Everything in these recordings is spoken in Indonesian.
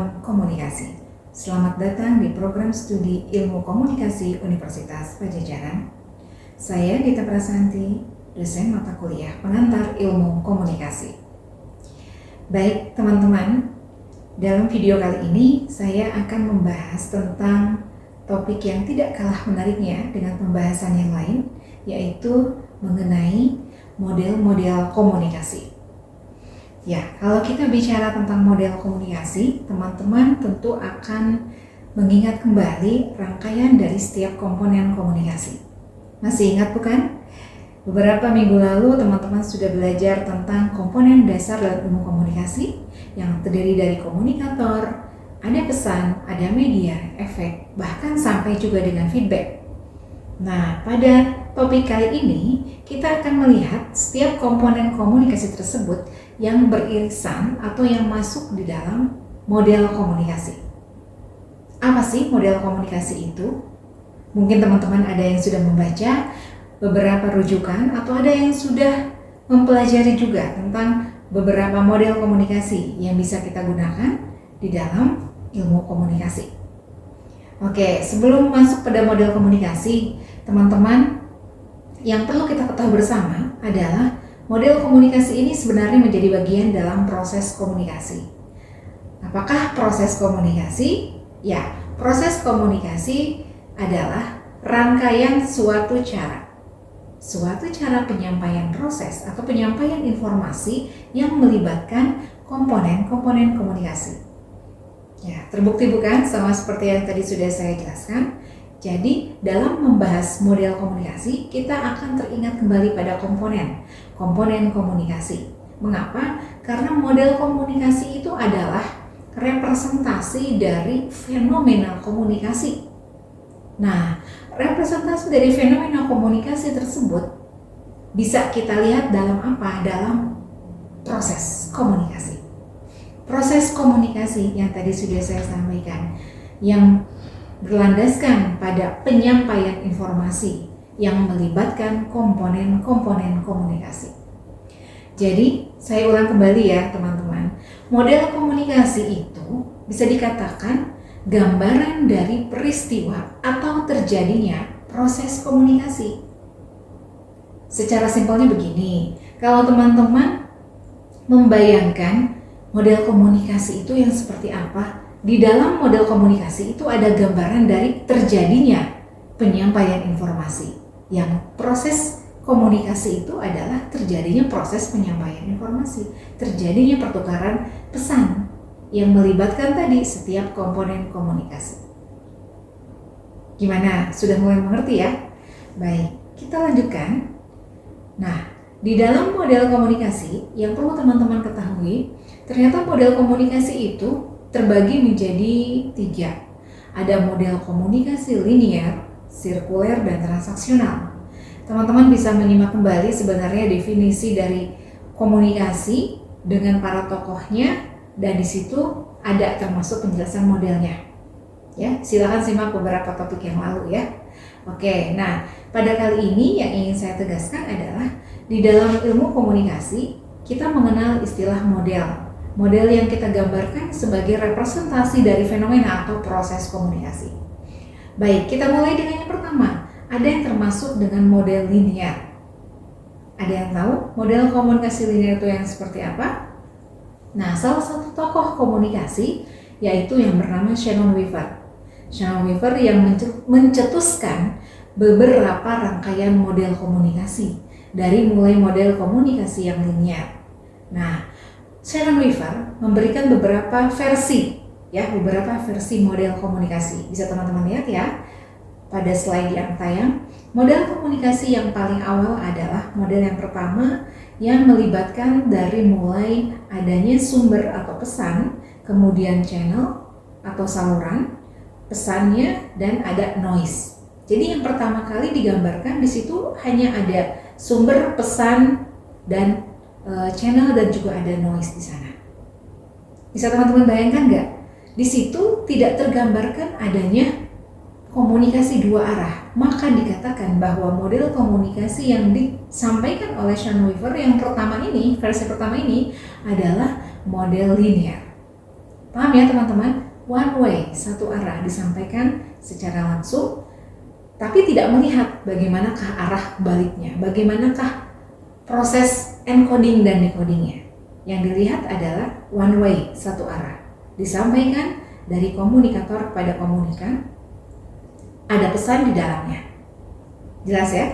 dalam komunikasi. Selamat datang di program studi Ilmu Komunikasi Universitas Padjadjaran. Saya Gita Prasanti, dosen mata kuliah pengantar ilmu komunikasi. Baik teman-teman, dalam video kali ini saya akan membahas tentang topik yang tidak kalah menariknya dengan pembahasan yang lain, yaitu mengenai model-model komunikasi. Ya, kalau kita bicara tentang model komunikasi, teman-teman tentu akan mengingat kembali rangkaian dari setiap komponen komunikasi. Masih ingat bukan? Beberapa minggu lalu teman-teman sudah belajar tentang komponen dasar dalam ilmu komunikasi yang terdiri dari komunikator, ada pesan, ada media, efek, bahkan sampai juga dengan feedback. Nah, pada topik kali ini kita akan melihat setiap komponen komunikasi tersebut yang beririsan atau yang masuk di dalam model komunikasi. Apa sih model komunikasi itu? Mungkin teman-teman ada yang sudah membaca beberapa rujukan atau ada yang sudah mempelajari juga tentang beberapa model komunikasi yang bisa kita gunakan di dalam ilmu komunikasi. Oke, sebelum masuk pada model komunikasi, teman-teman, yang perlu kita ketahui bersama adalah model komunikasi ini sebenarnya menjadi bagian dalam proses komunikasi. Apakah proses komunikasi? Ya, proses komunikasi adalah rangkaian suatu cara penyampaian proses atau penyampaian informasi yang melibatkan komponen-komponen komunikasi. Ya, terbukti bukan sama seperti yang tadi sudah saya jelaskan? Jadi, dalam membahas model komunikasi, kita akan teringat kembali pada komponen komunikasi. Mengapa? Karena model komunikasi itu adalah representasi dari fenomena komunikasi. Nah, representasi dari fenomena komunikasi tersebut bisa kita lihat dalam apa? Dalam proses komunikasi. Proses komunikasi yang tadi sudah saya sampaikan, yang berlandaskan pada penyampaian informasi yang melibatkan komponen-komponen komunikasi. Jadi, saya ulang kembali ya teman-teman. Model komunikasi itu bisa dikatakan gambaran dari peristiwa atau terjadinya proses komunikasi. Secara simpelnya begini, kalau teman-teman membayangkan model komunikasi itu yang seperti apa, di dalam model komunikasi itu ada gambaran dari terjadinya penyampaian informasi. Yang proses komunikasi itu adalah terjadinya proses penyampaian informasi, terjadinya pertukaran pesan yang melibatkan tadi setiap komponen komunikasi. Gimana? Sudah mulai mengerti ya? Baik, kita lanjutkan. Nah, di dalam model komunikasi yang perlu teman-teman ketahui, ternyata model komunikasi itu terbagi menjadi 3. Ada model komunikasi linear, sirkuler, dan transaksional. Teman-teman bisa menyimak kembali sebenarnya definisi dari komunikasi dengan para tokohnya, dan di situ ada termasuk penjelasan modelnya. Ya, silakan simak beberapa topik yang lalu ya. Oke, nah pada kali ini yang ingin saya tegaskan adalah di dalam ilmu komunikasi kita mengenal istilah model. Model yang kita gambarkan sebagai representasi dari fenomena atau proses komunikasi. Baik, kita mulai dengan yang pertama. Ada yang termasuk dengan model linear. Ada yang tahu model komunikasi linear itu yang seperti apa? Nah, salah satu tokoh komunikasi yaitu yang bernama Shannon Weaver. Shannon Weaver yang mencetuskan beberapa rangkaian model komunikasi dari mulai model komunikasi yang linear. Nah, Shannon Weaver memberikan beberapa versi model komunikasi. Bisa teman-teman lihat ya pada slide yang tayang. Model komunikasi yang paling awal adalah model yang pertama yang melibatkan dari mulai adanya sumber atau pesan, kemudian channel atau saluran pesannya, dan ada noise. Jadi yang pertama kali digambarkan di situ hanya ada sumber pesan dan channel, dan juga ada noise di sana. Bisa teman-teman bayangkan nggak? Di situ tidak tergambarkan adanya komunikasi 2 arah. Maka dikatakan bahwa model komunikasi yang disampaikan oleh Shannon Weaver yang pertama ini, versi pertama ini adalah model linear. Paham ya teman-teman? One way, satu arah, disampaikan secara langsung, tapi tidak melihat bagaimanakah arah baliknya, bagaimanakah proses encoding dan decodingnya. Yang dilihat adalah one way, satu arah, disampaikan dari komunikator kepada komunikan, ada pesan di dalamnya. Jelas ya?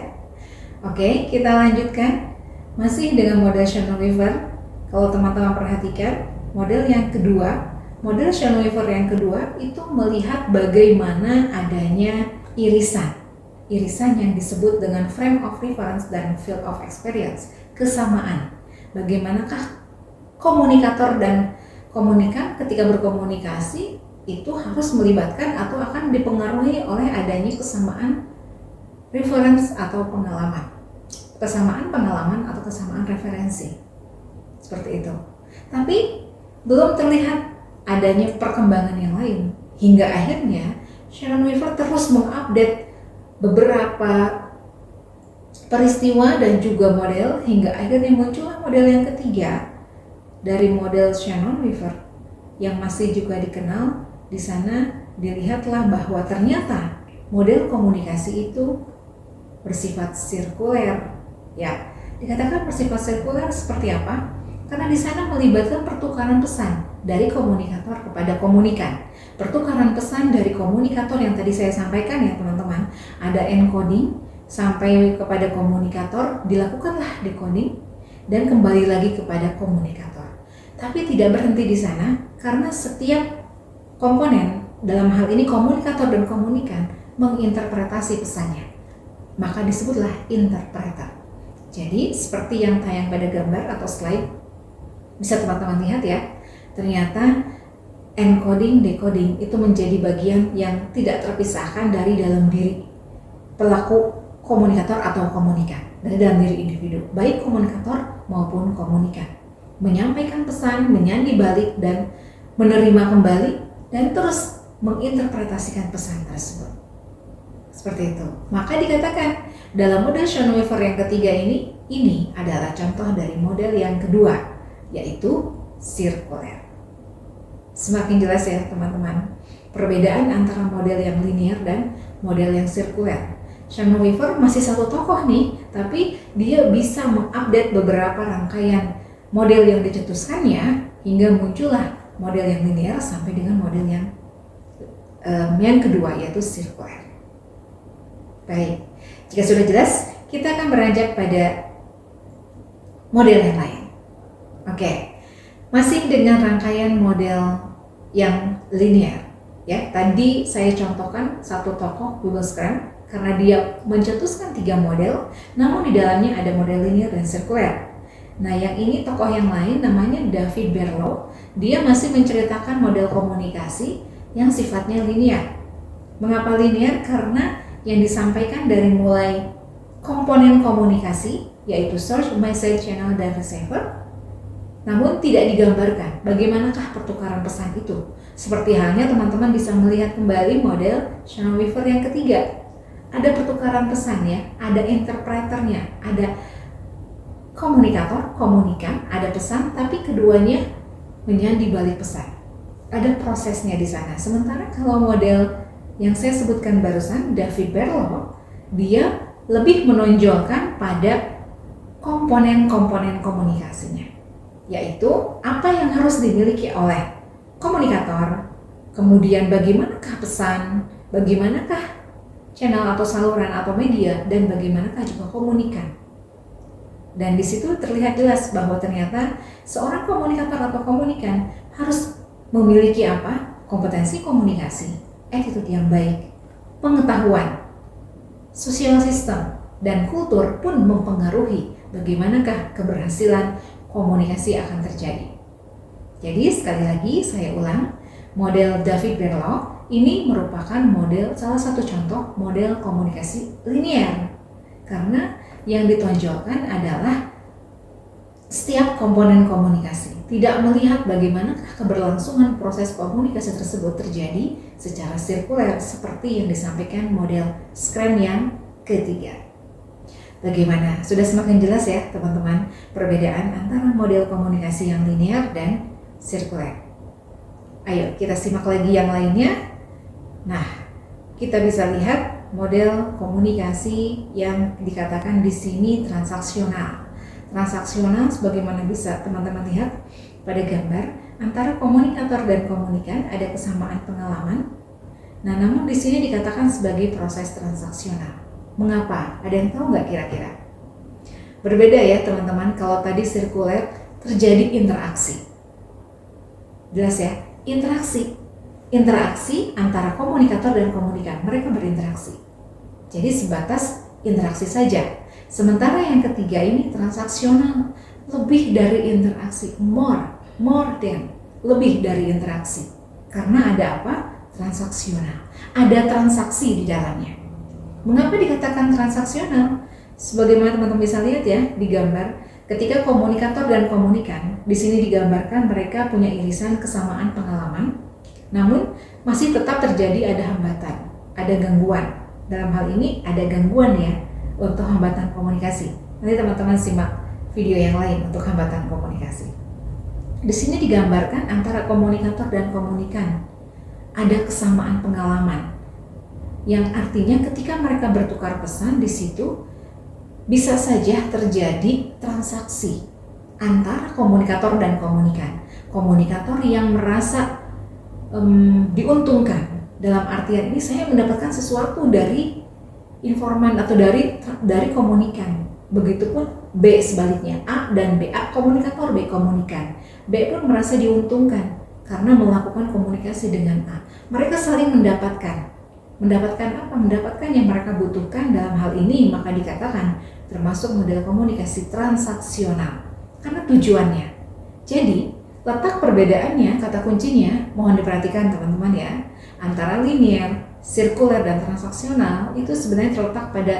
Oke, kita lanjutkan. Masih dengan model Shannon Weaver. Kalau teman-teman perhatikan, model yang kedua, model Shannon Weaver yang kedua itu melihat bagaimana adanya irisan. Irisan yang disebut dengan frame of reference dan field of experience, kesamaan. Bagaimanakah komunikator dan komunikan ketika berkomunikasi itu harus melibatkan atau akan dipengaruhi oleh adanya kesamaan reference atau pengalaman. Kesamaan pengalaman atau kesamaan referensi. Seperti itu. Tapi belum terlihat adanya perkembangan yang lain. Hingga akhirnya Shannon Weaver terus mengupdate beberapa peristiwa dan juga model hingga akhirnya muncullah model yang ketiga dari model Shannon Weaver yang masih juga dikenal. Di sana dilihatlah bahwa ternyata model komunikasi itu bersifat sirkuler. Ya, dikatakan bersifat sirkuler seperti apa? Karena di sana melibatkan pertukaran pesan dari komunikator kepada komunikan. Pertukaran pesan dari komunikator yang tadi saya sampaikan ya teman-teman, ada encoding sampai kepada komunikator, dilakukanlah decoding dan kembali lagi kepada komunikator. Tapi tidak berhenti di sana karena setiap komponen, dalam hal ini komunikator dan komunikan, menginterpretasi pesannya. Maka disebutlah interpreter. Jadi seperti yang tayang pada gambar atau slide, bisa teman-teman lihat ya, ternyata encoding, decoding itu menjadi bagian yang tidak terpisahkan dari dalam diri pelaku komunikator atau komunikan, dari dalam diri individu, baik komunikator maupun komunikan. Menyampaikan pesan, menyandi balik dan menerima kembali dan terus menginterpretasikan pesan tersebut. Seperti itu. Maka dikatakan dalam model Shannon Weaver yang ketiga ini adalah contoh dari model yang kedua, yaitu sirkuler. Semakin jelas ya teman-teman perbedaan antara model yang linear dan model yang sirkuler. Shannon Weaver masih satu tokoh nih, tapi dia bisa mengupdate beberapa rangkaian model yang dicetuskannya hingga muncullah model yang linear sampai dengan model yang kedua, yaitu sirkuler. Baik, jika sudah jelas, kita akan beranjak pada model yang lain. Oke, masih dengan rangkaian model yang linear. Ya, tadi saya contohkan satu tokoh Google Scrum karena dia mencetuskan 3 model, namun di dalamnya ada model linear dan sirkuler. Nah, yang ini tokoh yang lain namanya David Berlow. Dia masih menceritakan model komunikasi yang sifatnya linear. Mengapa linear? Karena yang disampaikan dari mulai komponen komunikasi, yaitu source, message, channel, dan receiver, namun tidak digambarkan bagaimanakah pertukaran pesan itu. Seperti halnya teman-teman bisa melihat kembali model Shannon Weaver yang ketiga. Ada pertukaran pesan ya, ada interpreternya, ada komunikator, komunikan, ada pesan, tapi keduanya menyandi balik pesan. Ada prosesnya di sana. Sementara kalau model yang saya sebutkan barusan, David Berlow, dia lebih menonjolkan pada komponen-komponen komunikasinya, yaitu apa yang harus dimiliki oleh komunikator, kemudian bagaimanakah pesan, bagaimanakah channel atau saluran atau media, dan bagaimanakah juga komunikan. Dan di situ terlihat jelas bahwa ternyata seorang komunikator atau komunikan harus memiliki apa? Kompetensi komunikasi, attitude yang baik, pengetahuan, social system, dan kultur pun mempengaruhi bagaimanakah keberhasilan komunikasi akan terjadi. Jadi sekali lagi saya ulang, model David Berlow ini merupakan model, salah satu contoh model komunikasi linear. Karena yang ditonjolkan adalah setiap komponen komunikasi, tidak melihat bagaimanakah keberlangsungan proses komunikasi tersebut terjadi secara sirkuler seperti yang disampaikan model Scrum yang ketiga. Bagaimana? Sudah semakin jelas ya teman-teman perbedaan antara model komunikasi yang linear dan sirkuler. Ayo kita simak lagi yang lainnya. Nah, kita bisa lihat model komunikasi yang dikatakan di sini transaksional. Transaksional sebagaimana bisa teman-teman lihat pada gambar, antara komunikator dan komunikan ada kesamaan pengalaman. Nah, namun di sini dikatakan sebagai proses transaksional. Mengapa? Ada yang tahu nggak kira-kira? Berbeda ya teman-teman, kalau tadi sirkuler terjadi interaksi. Jelas ya? Interaksi antara komunikator dan komunikan, mereka berinteraksi. Jadi sebatas interaksi saja. Sementara yang ketiga ini transaksional, lebih dari interaksi, more than, lebih dari interaksi. Karena ada apa? Transaksional. Ada transaksi di dalamnya. Mengapa dikatakan transaksional? Sebagaimana teman-teman bisa lihat ya di gambar, ketika komunikator dan komunikan, di sini digambarkan mereka punya irisan kesamaan pengalaman, namun masih tetap terjadi ada hambatan, ada gangguan. Dalam hal ini ada gangguan ya untuk hambatan komunikasi. Nanti teman-teman simak video yang lain untuk hambatan komunikasi. Di sini digambarkan antara komunikator dan komunikan ada kesamaan pengalaman, yang artinya ketika mereka bertukar pesan di situ bisa saja terjadi transaksi antara komunikator dan komunikan. Komunikator yang merasa diuntungkan, dalam artian ini saya mendapatkan sesuatu dari informan atau dari komunikan. Begitupun B sebaliknya, A dan B, A komunikator, B komunikan. B pun merasa diuntungkan karena melakukan komunikasi dengan A. Mereka saling mendapatkan apa? Mendapatkan yang mereka butuhkan. Dalam hal ini maka dikatakan termasuk model komunikasi transaksional karena tujuannya. Jadi letak perbedaannya, kata kuncinya mohon diperhatikan teman-teman ya, antara linear, sirkuler, dan transaksional itu sebenarnya terletak pada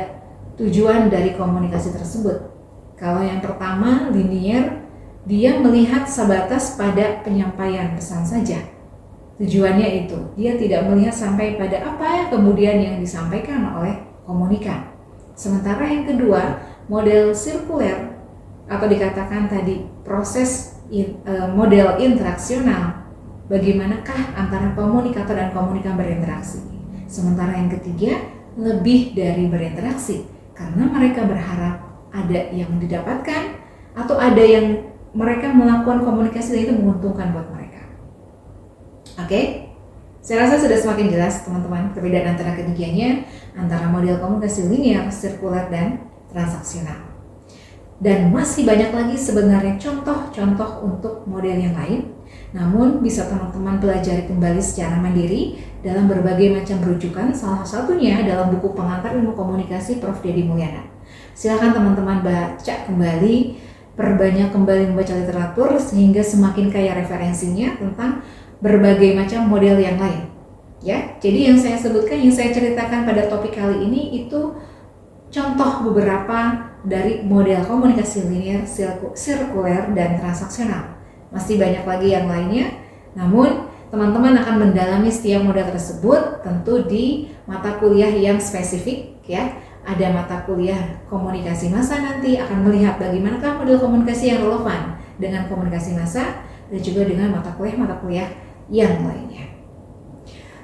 tujuan dari komunikasi tersebut. Kalau yang pertama linear, dia melihat sebatas pada penyampaian pesan saja. Tujuannya itu, dia tidak melihat sampai pada apa kemudian yang disampaikan oleh komunikan. Sementara yang kedua, model sirkuler atau dikatakan tadi proses model interaksional, bagaimanakah antara komunikator dan komunikan berinteraksi. Sementara yang ketiga, lebih dari berinteraksi, karena mereka berharap ada yang didapatkan atau ada yang mereka melakukan komunikasi dan itu menguntungkan buat mereka. Oke, saya rasa sudah semakin jelas teman-teman perbedaan antara ketiganya, antara model komunikasi linear, sirkuler, dan transaksional. Dan masih banyak lagi sebenarnya contoh-contoh untuk model yang lain, namun bisa teman-teman pelajari kembali secara mandiri dalam berbagai macam rujukan, salah satunya dalam buku pengantar ilmu komunikasi Prof. Dedi Mulyana. Silakan teman-teman baca kembali, perbanyak kembali membaca literatur sehingga semakin kaya referensinya tentang berbagai macam model yang lain. Ya, jadi yang saya sebutkan, yang saya ceritakan pada topik kali ini itu contoh beberapa dari model komunikasi linear, sirkuler, dan transaksional. Masih banyak lagi yang lainnya, namun teman-teman akan mendalami setiap model tersebut tentu di mata kuliah yang spesifik ya. Ada mata kuliah komunikasi massa nanti akan melihat bagaimanakah model komunikasi yang relevan dengan komunikasi massa dan juga dengan mata kuliah yang lainnya.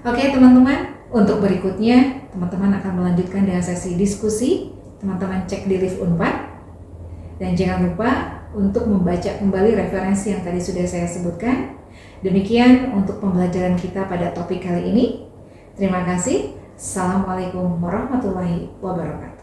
Oke teman-teman, untuk berikutnya teman-teman akan melanjutkan dengan sesi diskusi. Teman-teman cek di live Unpad dan jangan lupa untuk membaca kembali referensi yang tadi sudah saya sebutkan. Demikian untuk pembelajaran kita pada topik kali ini. Terima kasih. Assalamualaikum warahmatullahi wabarakatuh.